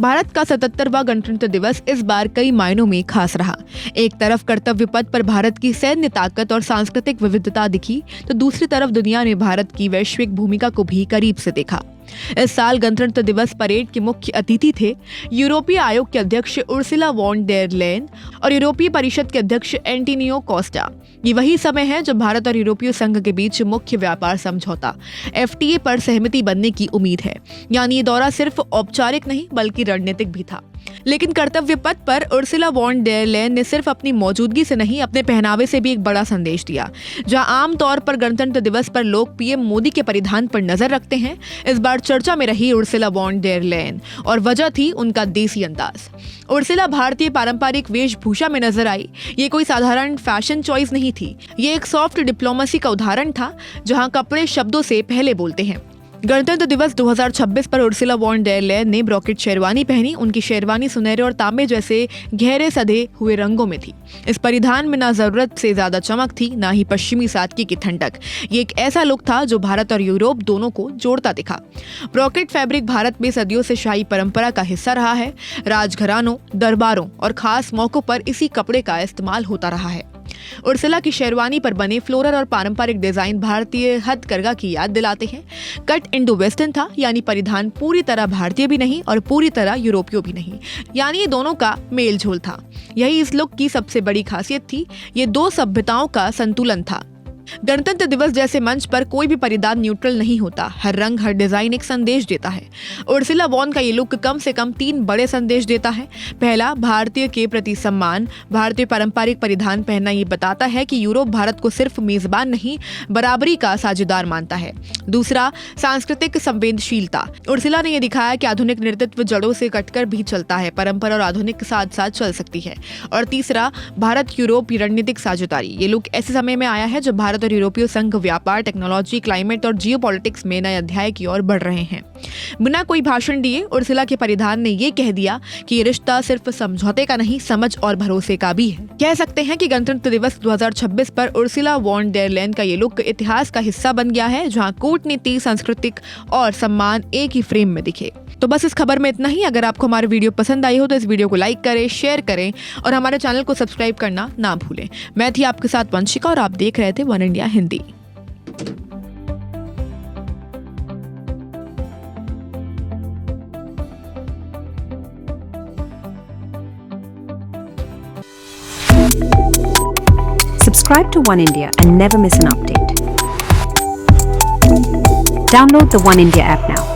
भारत का 77वां गणतंत्र दिवस इस बार कई मायनों में खास रहा। एक तरफ कर्तव्य पथ पर भारत की सैन्य ताकत और सांस्कृतिक विविधता दिखी, तो दूसरी तरफ दुनिया ने भारत की वैश्विक भूमिका को भी करीब से देखा। इस साल गणतंत्र दिवस परेड के मुख्य अतिथि थे यूरोपीय आयोग के अध्यक्ष उर्सुला वॉन डेर लेयन और यूरोपीय परिषद के अध्यक्ष एंटोनियो कोस्टा। ये वही समय है जब भारत और यूरोपीय संघ के बीच मुख्य व्यापार समझौता FTA पर सहमति बनने की उम्मीद है। यानी ये दौरा सिर्फ औपचारिक नहीं बल्कि रणनीतिक भी था। लेकिन कर्तव्य पथ पर उर्सुला वॉन डेर लेयन ने सिर्फ अपनी मौजूदगी से नहीं, अपने पहनावे से भी एक बड़ा संदेश दिया। जहां आमतौर पर गणतंत्र दिवस पर लोग PM मोदी के परिधान पर नजर रखते हैं, इस बार चर्चा में रही उर्सुला वॉन डेर लेयन और वजह थी उनका देसी अंदाज। उर्सुला भारतीय पारंपरिक वेशभूषा में नजर आई। ये कोई साधारण फैशन चॉइस नहीं थी, ये एक सॉफ्ट डिप्लोमेसी का उदाहरण था, जहां कपड़े शब्दों से पहले बोलते हैं। गणतंत्र दिवस 2026 पर उर्सुला वॉन डेर लेयन ने ब्रोकेट शेरवानी पहनी। उनकी शेरवानी सुनहरे और तांबे जैसे गहरे सधे हुए रंगों में थी। इस परिधान में ना जरूरत से ज्यादा चमक थी, ना ही पश्चिमी सादगी की ठंडक। ये एक ऐसा लुक था जो भारत और यूरोप दोनों को जोड़ता दिखा। ब्रोकेट फैब्रिक भारत में सदियों से शाही परंपरा का हिस्सा रहा है। राजघरानों, दरबारों और खास मौकों पर इसी कपड़े का इस्तेमाल होता रहा है। उर्सुला की शेरवानी पर बने फ्लोरल और पारंपरिक डिजाइन भारतीय हथकरघा की याद दिलाते हैं। कट इंडो वेस्टर्न था, यानी परिधान पूरी तरह भारतीय भी नहीं और पूरी तरह यूरोपीय भी नहीं, यानी ये दोनों का मेल झोल था। यही इस लुक की सबसे बड़ी खासियत थी। ये दो सभ्यताओं का संतुलन था। गणतंत्र दिवस जैसे मंच पर कोई भी परिधान न्यूट्रल नहीं होता। हर रंग, हर डिजाइन एक संदेश देता है। उर्सुला वॉन का ये लुक कम से कम 3 बड़े संदेश देता है। पहला, भारतीय के प्रति सम्मान। भारतीय पारंपरिक परिधान पहनना ये बताता है कि यूरोप भारत को सिर्फ मेजबान नहीं, बराबरी का साझेदार मानता है। दूसरा, सांस्कृतिक संवेदनशीलता। उर्सुला ने यह दिखाया कि आधुनिक नेतृत्व जड़ों से कटकर भी चलता है, परंपरा और आधुनिक के साथ साथ चल सकती है। और तीसरा, भारत यूरोप रणनीतिक साझेदारी। ये लुक ऐसे समय में आया है जब भारत और यूरोपीय संघ व्यापार, टेक्नोलॉजी, क्लाइमेट और जियोपॉलिटिक्स में नए अध्याय की ओर बढ़ रहे हैं। बिना कोई भाषण दिए उर्सुला के परिधान ने ये कह दिया कि ये रिश्ता सिर्फ समझौते का नहीं, समझ और भरोसे का भी है। कह सकते हैं कि गणतंत्र दिवस 2026 पर उर्सुला वॉन डेर लेयन का ये लुक इतिहास का हिस्सा बन गया है, जहां कूटनीति, सांस्कृतिक और सम्मान एक ही फ्रेम में दिखे। तो बस इस खबर में इतना ही। अगर आपको हमारी वीडियो पसंद आई हो तो इस वीडियो को लाइक करें, शेयर करें और हमारे चैनल को सब्सक्राइब करना ना भूलें। मैं थी आपके साथ वंशिका और आप देख रहे थे one India Hindi. Subscribe to One India and never miss an update. Download the One India app now.